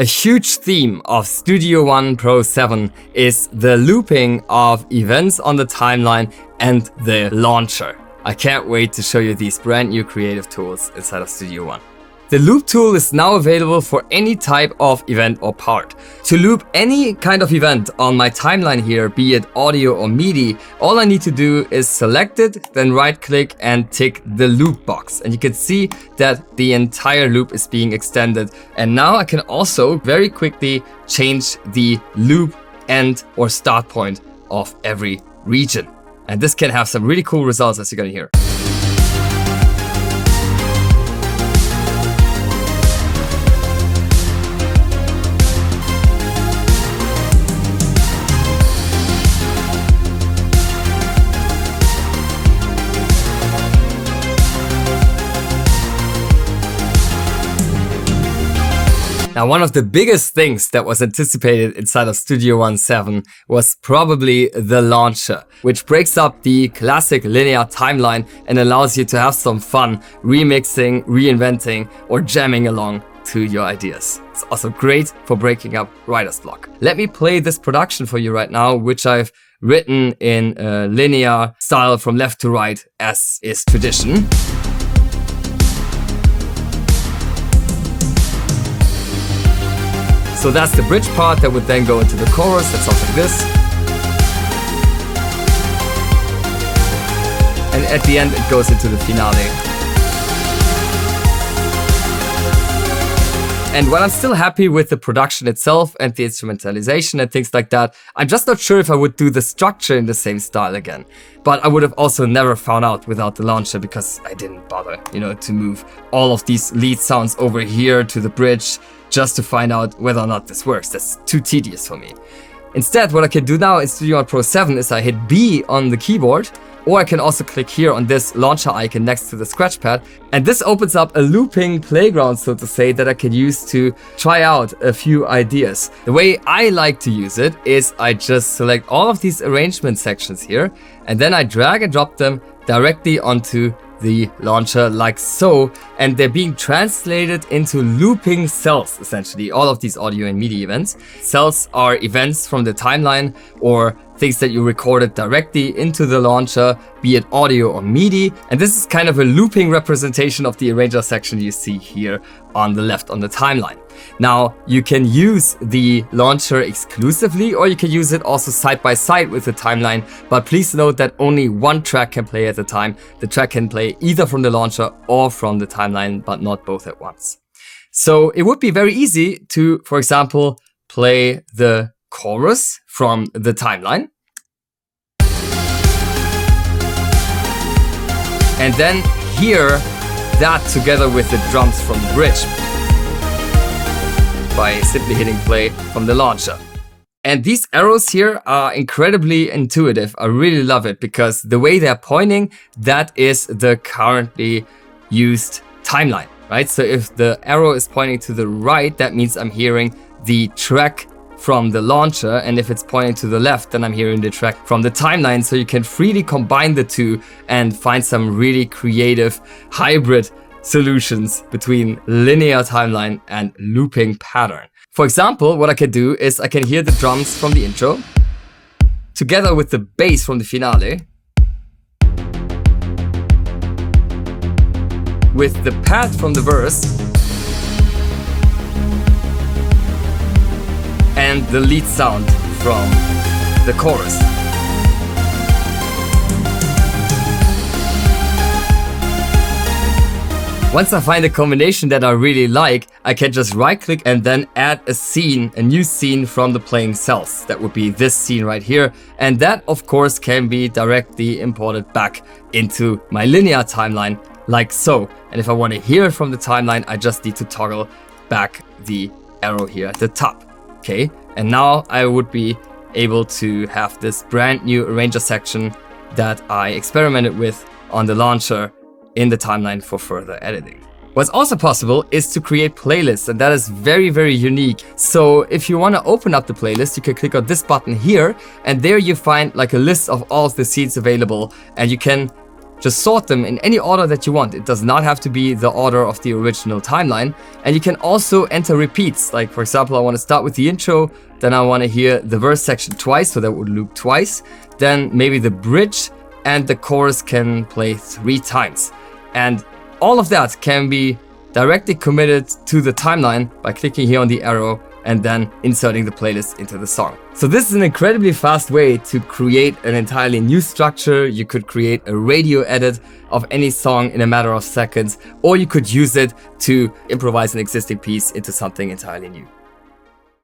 A huge theme of Studio One Pro 7 is the looping of events on the timeline and the launcher. I can't wait to show you these brand new creative tools inside of Studio One. The loop tool is now available for any type of event or part. To loop any kind of event on my timeline here, be it audio or MIDI, all I need to do is select it, then right click and tick the loop box. And you can see that the entire loop is being extended. And now I can also very quickly change the loop end or start point of every region. And this can have some really cool results, as you're gonna hear. Now, one of the biggest things that was anticipated inside of Studio One 7 was probably the launcher, which breaks up the classic linear timeline and allows you to have some fun remixing, reinventing, or jamming along to your ideas. It's also great for breaking up writer's block. Let me play this production for you right now, which I've written in a linear style from left to right, as is tradition. So that's the bridge part that would then go into the chorus. That sounds like this. And at the end, it goes into the finale. And while I'm still happy with the production itself and the instrumentalization and things like that, I'm just not sure if I would do the structure in the same style again. But I would have also never found out without the launcher because I didn't bother, to move all of these lead sounds over here to the bridge just to find out whether or not this works. That's too tedious for me. Instead, what I can do now in Studio One Pro 7 is I hit B on the keyboard, or I can also click here on this launcher icon next to the scratch pad. And this opens up a looping playground, so to say, that I can use to try out a few ideas. The way I like to use it is I just select all of these arrangement sections here, and then I drag and drop them directly onto the launcher like so, and they're being translated into looping cells, essentially, all of these audio and MIDI events. Cells are events from the timeline or things that you recorded directly into the launcher, be it audio or MIDI. And this is kind of a looping representation of the arranger section you see here on the left on the timeline. Now, you can use the launcher exclusively, or you can use it also side by side with the timeline, but please note that only one track can play at a time. The track can play either from the launcher or from the timeline, but not both at once. So it would be very easy to, for example, play the chorus from the timeline. And then hear that together with the drums from the bridge by simply hitting play from the launcher. And these arrows here are incredibly intuitive. I really love it because the way they're pointing, that is the currently used timeline, right? So if the arrow is pointing to the right, that means I'm hearing the track from the launcher, and if it's pointing to the left, then I'm hearing the track from the timeline. So you can freely combine the two and find some really creative hybrid solutions between linear timeline and looping pattern. For example, what I can do is I can hear the drums from the intro together with the bass from the finale, with the pad from the verse, and the lead sound from the chorus. Once I find a combination that I really like, I can just right click and then add a scene, a new scene from the playing cells. That would be this scene right here. And that, of course, can be directly imported back into my linear timeline like so. And if I want to hear it from the timeline, I just need to toggle back the arrow here at the top. Okay, and now I would be able to have this brand new arranger section that I experimented with on the launcher in the timeline for further editing. What's also possible is to create playlists, and that is very, very unique. So if you want to open up the playlist, you can click on this button here, and there you find like a list of all of the scenes available, and you can just sort them in any order that you want. It does not have to be the order of the original timeline. And you can also enter repeats. Like for example, I want to start with the intro, then I want to hear the verse section twice, so that would loop twice. Then maybe the bridge and the chorus can play 3 times. And all of that can be directly committed to the timeline by clicking here on the arrow and then inserting the playlist into the song. So this is an incredibly fast way to create an entirely new structure. You could create a radio edit of any song in a matter of seconds, or you could use it to improvise an existing piece into something entirely new.